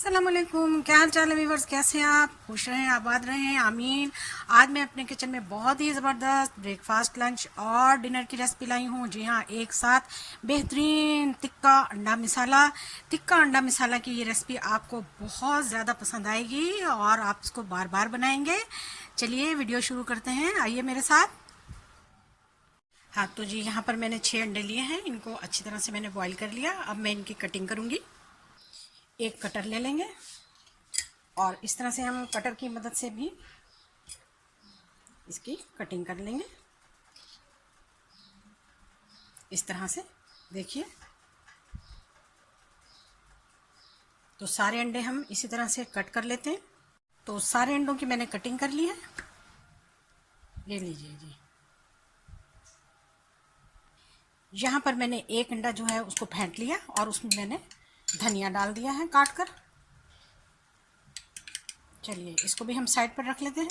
अस्सलामुअलैकुम, क्या हाल चाल है व्यूवर्स। कैसे हैं आप? खुश रहें, आबाद रहें, आमीन। आज मैं अपने किचन में बहुत ही ज़बरदस्त ब्रेकफास्ट, लंच और डिनर की रेसिपी लाई हूँ। जी हाँ, एक साथ बेहतरीन टिक्का अंडा मिसाला की ये रेसिपी आपको बहुत ज़्यादा पसंद आएगी और आप इसको बार बार बनाएंगे। चलिए वीडियो शुरू करते हैं, आइए मेरे साथ। हाँ तो जी, यहाँ पर मैंने 6 अंडे लिए हैं। इनको अच्छी तरह से मैंने बॉईल कर लिया। अब मैं इनकी कटिंग करूँगी। एक कटर ले लेंगे और इस तरह से हम कटर की मदद से भी इसकी कटिंग कर लेंगे। इस तरह से देखिए, तो सारे अंडे हम इसी तरह से कट कर लेते हैं। तो सारे अंडों की मैंने कटिंग कर ली है। ले लीजिए जी। यहाँ पर मैंने एक अंडा जो है उसको फेंट लिया और उसमें मैंने धनिया डाल दिया है काट कर। चलिए इसको भी हम साइड पर रख लेते हैं।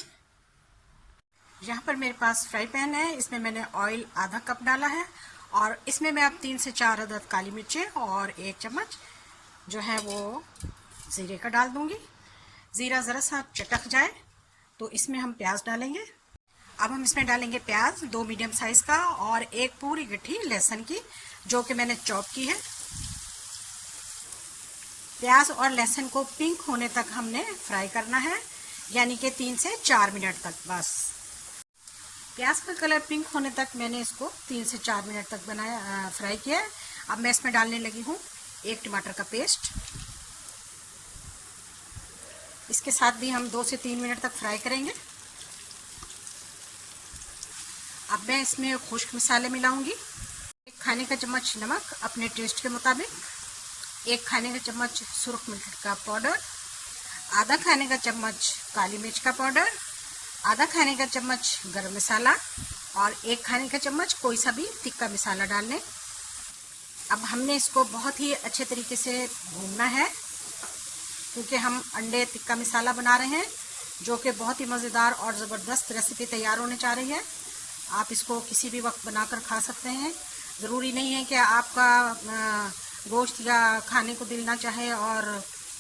यहाँ पर मेरे पास फ्राई पैन है, इसमें मैंने ऑयल आधा कप डाला है और इसमें मैं अब 3 से 4 अदद काली मिर्चें और 1 चम्मच जो है वो ज़ीरे का डाल दूँगी। ज़ीरा ज़रा सा चटक जाए तो इसमें हम प्याज डालेंगे। अब हम इसमें डालेंगे प्याज 2 मीडियम साइज़ का और एक पूरी गट्ठी लहसुन की, जो कि मैंने चॉप की है। प्याज और लहसुन को पिंक होने तक हमने फ्राई करना है, यानी कि 3 से 4 मिनट तक बस। प्याज का कलर पिंक होने तक मैंने इसको 3 से 4 मिनट तक फ्राई किया है। अब मैं इसमें डालने लगी हूँ 1 टमाटर का पेस्ट। इसके साथ भी हम 2 से 3 मिनट तक फ्राई करेंगे। अब मैं इसमें खुश्क मसाले मिलाऊंगी। 1 खाने का चम्मच नमक अपने टेस्ट के मुताबिक, 1 खाने का चम्मच सुरख मिर्च का पाउडर, आधा खाने का चम्मच काली मिर्च का पाउडर, आधा खाने का चम्मच गरम मसाला और 1 खाने का चम्मच कोई सा भी तिक्का मसाला डाल लें। अब हमने इसको बहुत ही अच्छे तरीके से भूनना है, क्योंकि हम अंडे टिक्का मसाला बना रहे हैं, जो कि बहुत ही मज़ेदार और ज़बरदस्त रेसिपी तैयार होने जा रही है। आप इसको किसी भी वक्त बनाकर खा सकते हैं। ज़रूरी नहीं है कि आपका गोश्त या खाने को दिल ना चाहे और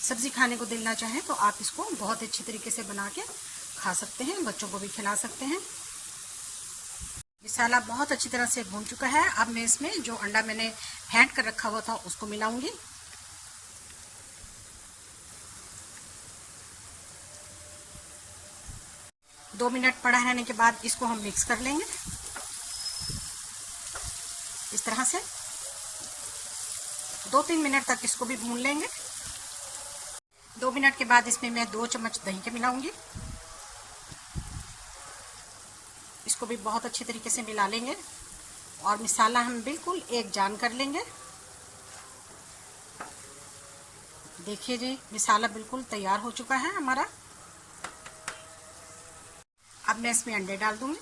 सब्ज़ी खाने को दिल ना चाहे, तो आप इसको बहुत अच्छी तरीके से बना के खा सकते हैं, बच्चों को भी खिला सकते हैं। मसाला बहुत अच्छी तरह से भून चुका है। अब मैं इसमें जो अंडा मैंने फेंट कर रखा हुआ था उसको मिलाऊंगी। दो मिनट पड़ा रहने के बाद इसको हम मिक्स कर लेंगे इस तरह से। 2-3 मिनट तक इसको भी भून लेंगे। 2 मिनट के बाद इसमें मैं 2 चम्मच दही के मिलाऊंगी। इसको भी बहुत अच्छे तरीके से मिला लेंगे और मसाला हम बिल्कुल एक जान कर लेंगे। देखिए जी, मसाला बिल्कुल तैयार हो चुका है हमारा। अब मैं इसमें अंडे डाल दूंगी।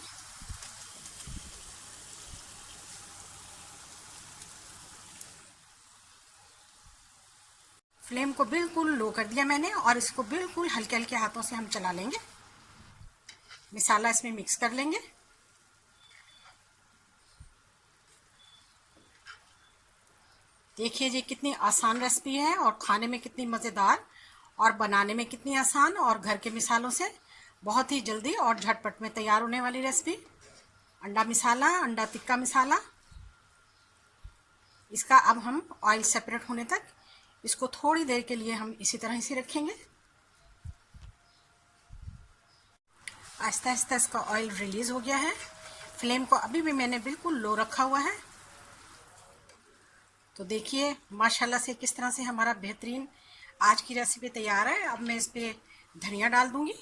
फ्लेम को बिल्कुल लो कर दिया मैंने और इसको बिल्कुल हल्के हल्के हाथों से हम चला लेंगे। मसाला इसमें मिक्स कर लेंगे। देखिए जी, कितनी आसान रेसिपी है और खाने में कितनी मज़ेदार और बनाने में कितनी आसान और घर के मिसालों से बहुत ही जल्दी और झटपट में तैयार होने वाली रेसिपी अंडा मिसाला, अंडा टिक्का मसाला। इसका अब हम ऑयल सेपरेट होने तक इसको थोड़ी देर के लिए हम इसी तरह से रखेंगे। आहिस्ता आहिस्ता इसका ऑयल रिलीज़ हो गया है। फ्लेम को अभी भी मैंने बिल्कुल लो रखा हुआ है। तो देखिए माशाल्लाह से किस तरह से हमारा बेहतरीन आज की रेसिपी तैयार है। अब मैं इस पर धनिया डाल दूंगी।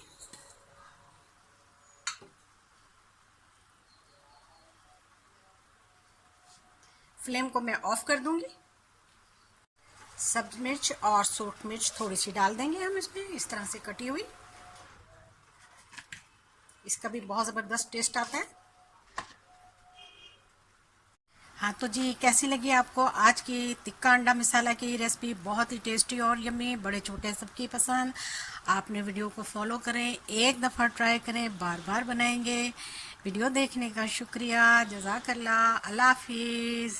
फ्लेम को मैं ऑफ कर दूंगी। सब्ज मिर्च और सूरख मिर्च थोड़ी सी डाल देंगे हम इसमें, इस तरह से कटी हुई। इसका भी बहुत ज़बरदस्त टेस्ट आता है। हाँ तो जी, कैसी लगी आपको आज की टिक्का अंडा मसाला की रेसिपी? बहुत ही टेस्टी और यम्मी, बड़े छोटे सबकी पसंद। आपने वीडियो को फॉलो करें, एक दफ़ा ट्राई करें, बार बार बनाएंगे। वीडियो देखने का शुक्रिया, जज़ाकल्लाह, अल्लाह हाफिज़।